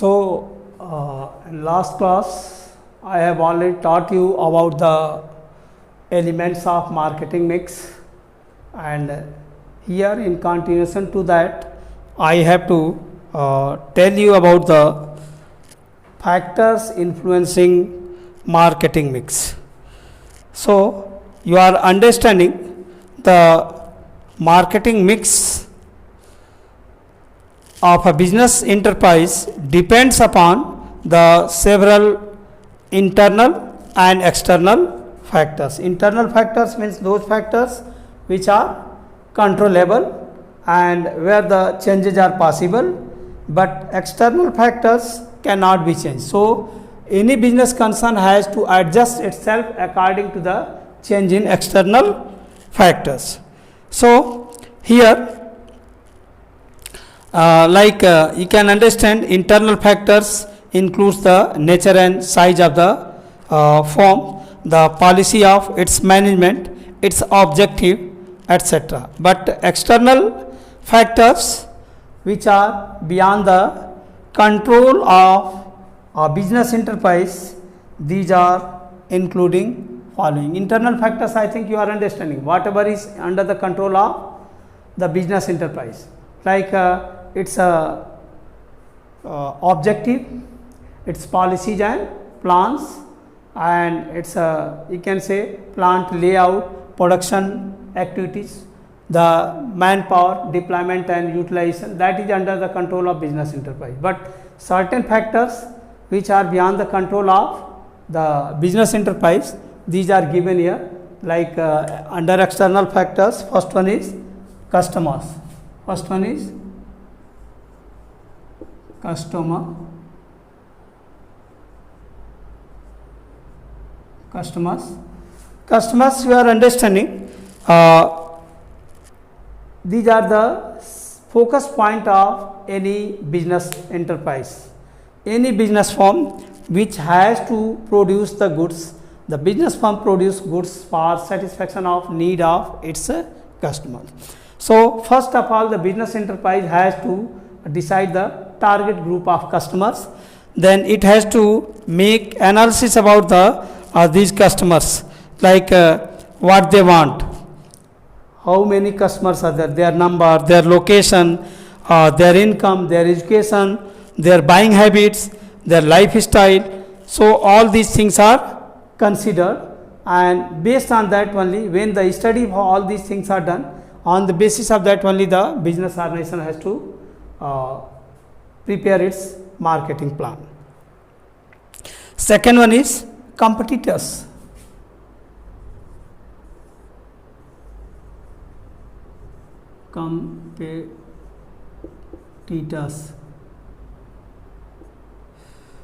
In last class, I have already taught you about the elements of marketing mix, and here in continuation to that, I have to tell you about the factors influencing marketing mix. So, you are understanding the marketing mix of a business enterprise depends upon the several internal and external factors. Internal factors means those factors which are controllable and where the changes are possible, but external factors cannot be changed. So, any business concern has to adjust itself according to the change in external factors. So, here you can understand internal factors includes the nature and size of the firm, the policy of its management, its objective, etc. But external factors which are beyond the control of a business enterprise, these are including following. Internal factors, I think you are understanding, whatever is under the control of the business enterprise, like its objective, its policies and plans, and its you can say plant layout, production activities, the manpower deployment and utilization, that is under the control of business enterprise. But certain factors which are beyond the control of the business enterprise, these are given here, like under external factors. First one is customers. First one is customers. Customers, you are understanding, these are the focus point of any business enterprise, any business firm which has to produce the goods. The business firm produce goods for satisfaction of need of its customers. So, first of all, the business enterprise has to decide the target group of customers, then it has to make analysis about the these customers, like what they want, how many customers are there, their number, their location, their income, their education, their buying habits, their lifestyle. So, all these things are considered, and based on that only, when the study of all these things are done, on the basis of that only the business organization has to prepare its marketing plan. Second one is competitors.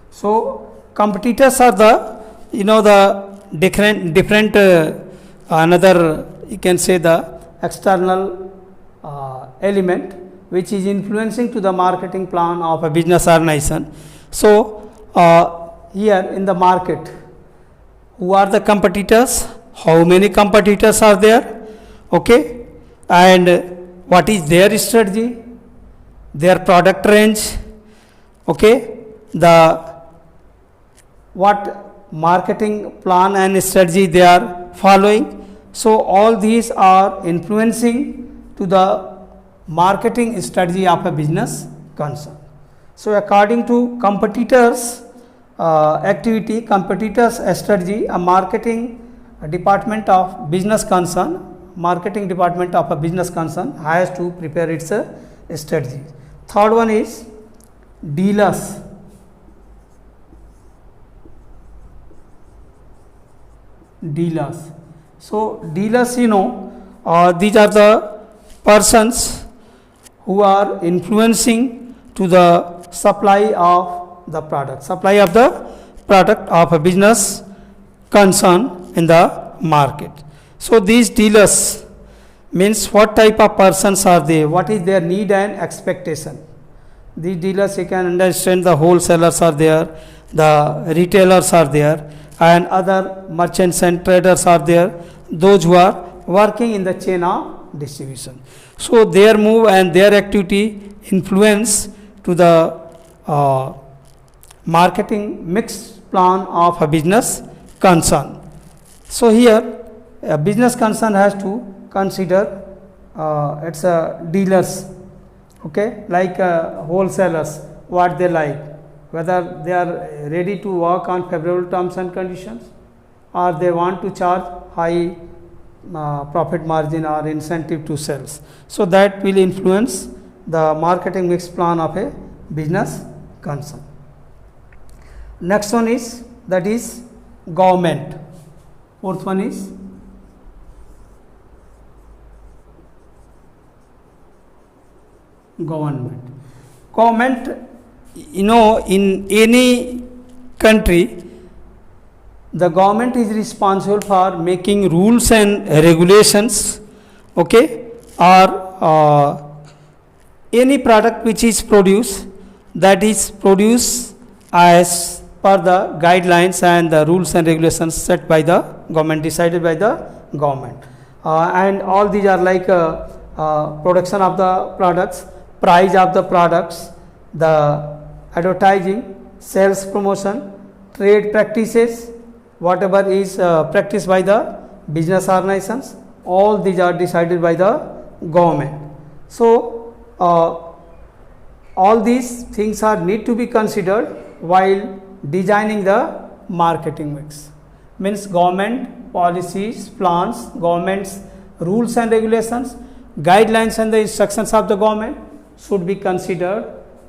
So, competitors are the different another, you can say, the external element which is influencing to the marketing plan of a business organization. So, here in the market, who are the competitors, how many competitors are there, okay, and what is their strategy, their product range, okay, the what marketing plan and strategy they are following. So, all these are influencing to the marketing strategy of a business concern. So, according to competitors activity, competitors strategy, a marketing department of business concern, marketing department of a business concern has to prepare its strategy. Third one is dealers. So, dealers, these are the persons who are influencing to the supply of the product of a business concern in the market. So, these dealers means what type of persons are they, what is their need and expectation. These dealers, you can understand, the wholesalers are there, the retailers are there, and other merchants and traders are there, those who are working in the chain of distribution. So, their move and their activity influence to the marketing mix plan of a business concern. So here a business concern has to consider its dealers, okay, like wholesalers, what they like, whether they are ready to work on favorable terms and conditions, or they want to charge high profit margin or incentive to sales. So that will influence the marketing mix plan of a business concern. Next one is, that is government. Fourth one is government. Government, you know, in any country, the government is responsible for making rules and regulations, okay, or any product which is produced, that is produced as per the guidelines and the rules and regulations set by the government, decided by the government. And all these are like production of the products, price of the products, the advertising, sales promotion, trade practices, whatever is practiced by the business organizations, all these are decided by the government. So all these things are need to be considered while designing the marketing mix. Means government policies, plans, government's rules and regulations, guidelines and the instructions of the government should be considered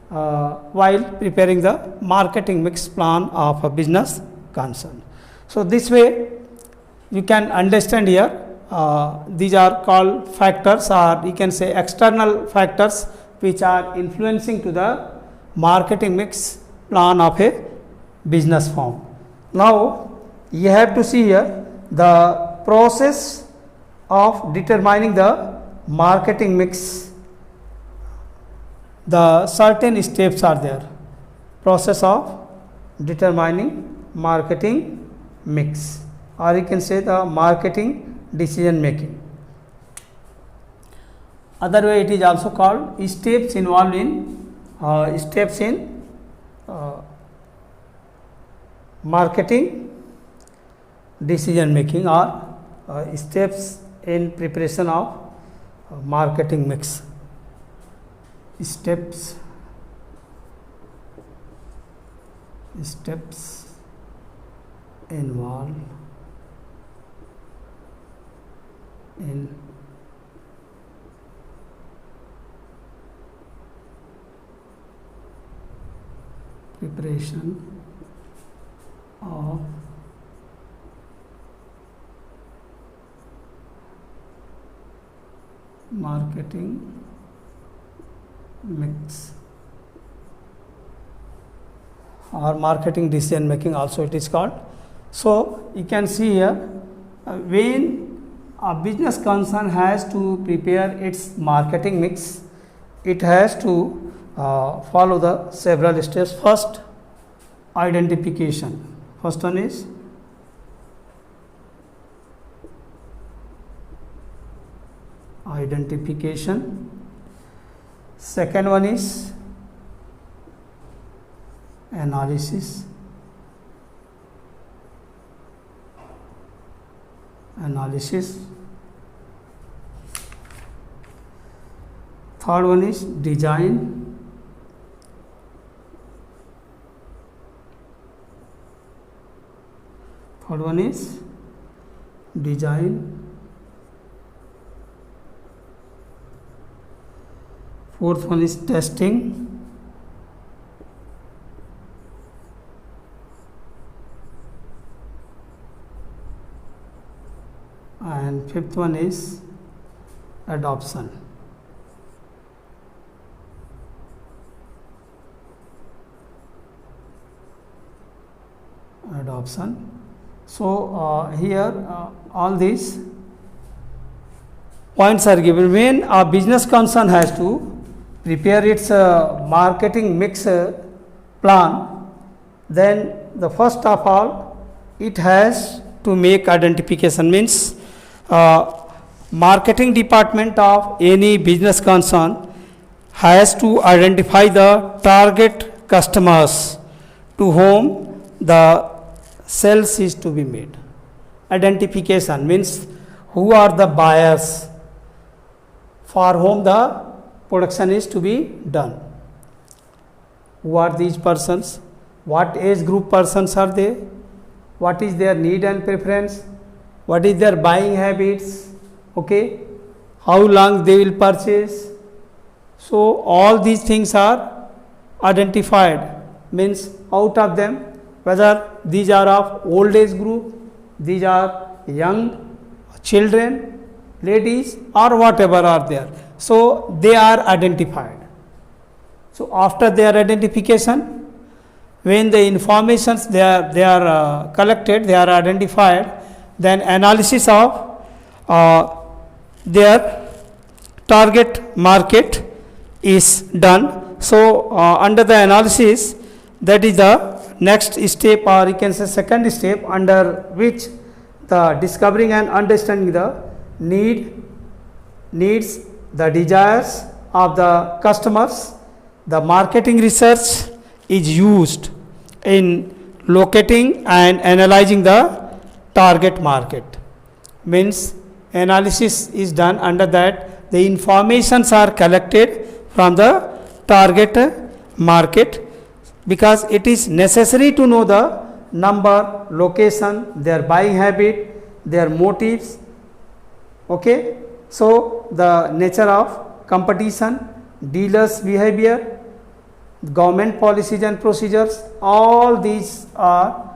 while preparing the marketing mix plan of a business concern. So this way you can understand here, these are called factors, or you can say external factors which are influencing to the marketing mix plan of a business firm. Now you have to see here the process of determining the marketing mix. The certain steps are there. Process of determining marketing mix, or you can say the marketing decision making. Other way it is also called steps involved in marketing decision making, or steps in preparation of marketing mix. Steps involved in preparation of marketing mix, or marketing decision making also it is called. So you can see here, when a business concern has to prepare its marketing mix, it has to follow the several steps. First, identification. First one is identification. Second one is analysis. Third one is design. Fourth one is testing. And fifth one is adoption. So here all these points are given. When a business concern has to prepare its marketing mix plan, then the first of all it has to make identification. Means marketing department of any business concern has to identify the target customers to whom the sales is to be made. Identification means who are the buyers for whom the production is to be done. Who are these persons? What age group persons are they? What is their need and preference? What is their buying habits? Okay, how long they will purchase? So all these things are identified, means out of them whether these are of old age group, these are young children, ladies, or whatever are there. So they are identified. So after their identification, when the informations they are collected, they are identified, then analysis of their target market is done. So under the analysis, that is the next step, or you can say second step, under which the discovering and understanding the needs, the desires of the customers, the marketing research is used in locating and analyzing the target market. Means analysis is done, under that the informations are collected from the target market, because it is necessary to know the number, location, their buying habit, their motives. Okay, so the nature of competition, dealers behavior, government policies and procedures, all these are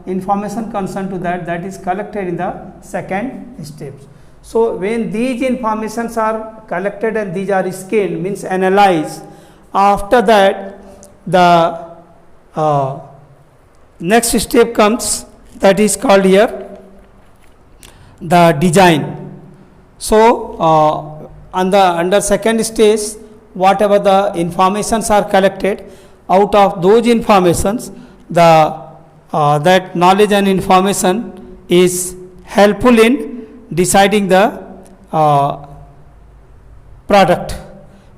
information concerned to that is collected in the second steps. So when these informations are collected and these are scanned, means analyzed, after that the next step comes, that is called here the design. So under second stage, whatever the informations are collected, out of those informations the that knowledge and information is helpful in deciding the product,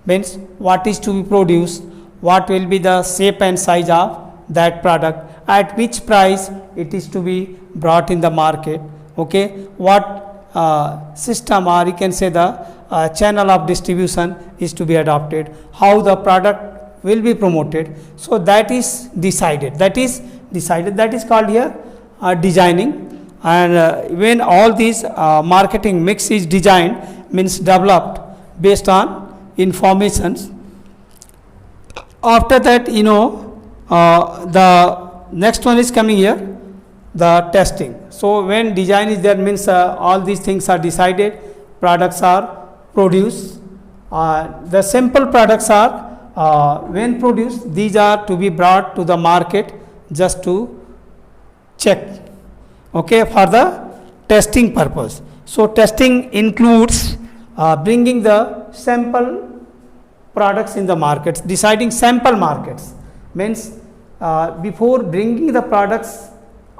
means what is to be produced, what will be the shape and size of that product, at which price it is to be brought in the market. Okay, what system, or you can say the channel of distribution is to be adopted, how the product will be promoted. So that is decided, that is called here designing. And when all these marketing mix is designed, means developed based on informations, after that the next one is coming here, the testing. So when design is there, means all these things are decided, products are produced. The simple products are when produced, these are to be brought to the market just to check, okay, for the testing purpose. So testing includes bringing the sample products in the markets, deciding sample markets, means before bringing the products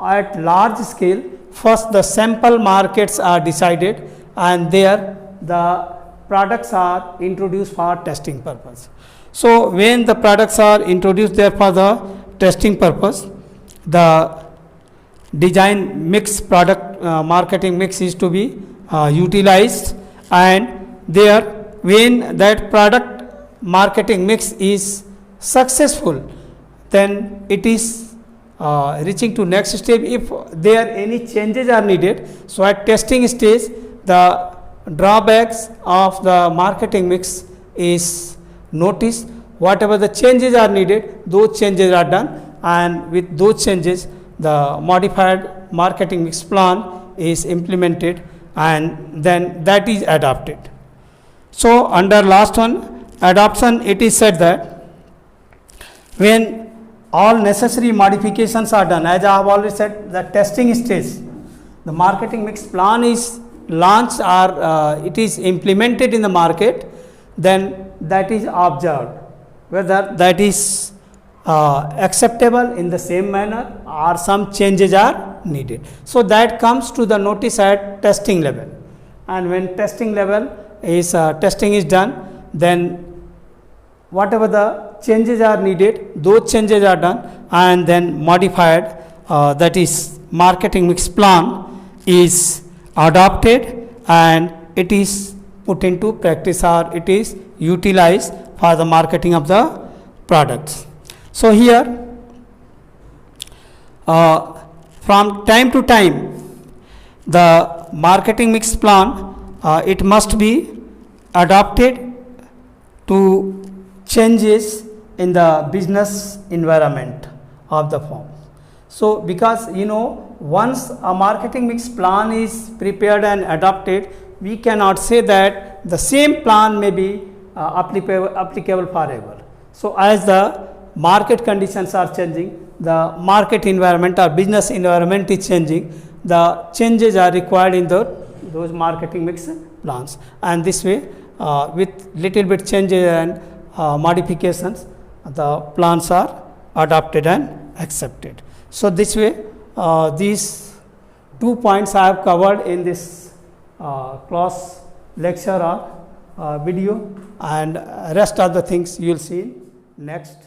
at large scale, first the sample markets are decided, and there the products are introduced for testing purpose. So when the products are introduced there for the testing purpose, the design mix, product marketing mix is to be utilized, and there when that product marketing mix is successful, then it is reaching to next step if there any changes are needed. So at testing stage, the drawbacks of the marketing mix is noticed, whatever the changes are needed, those changes are done, and with those changes the modified marketing mix plan is implemented, and then that is adopted. So under last one, adoption, it is said that when all necessary modifications are done, as I have already said, the testing stage, the marketing mix plan is launched or it is implemented in the market, then that is observed whether that is acceptable in the same manner or some changes are needed. So that comes to the notice at testing level, and when testing level is testing is done, then whatever the changes are needed, those changes are done and then modified, that is marketing mix plan is adopted and it is put into practice or it is utilized for the marketing of the products. So here from time to time the marketing mix plan it must be adopted to changes in the business environment of the firm. So because once a marketing mix plan is prepared and adopted, we cannot say that the same plan may be applicable forever. So as the market conditions are changing, the market environment or business environment is changing, the changes are required in those marketing mix plans, and this way with little bit changes and modifications the plans are adopted and accepted. So this way these 2 points I have covered in this class lecture or video, and rest of the things you will see in next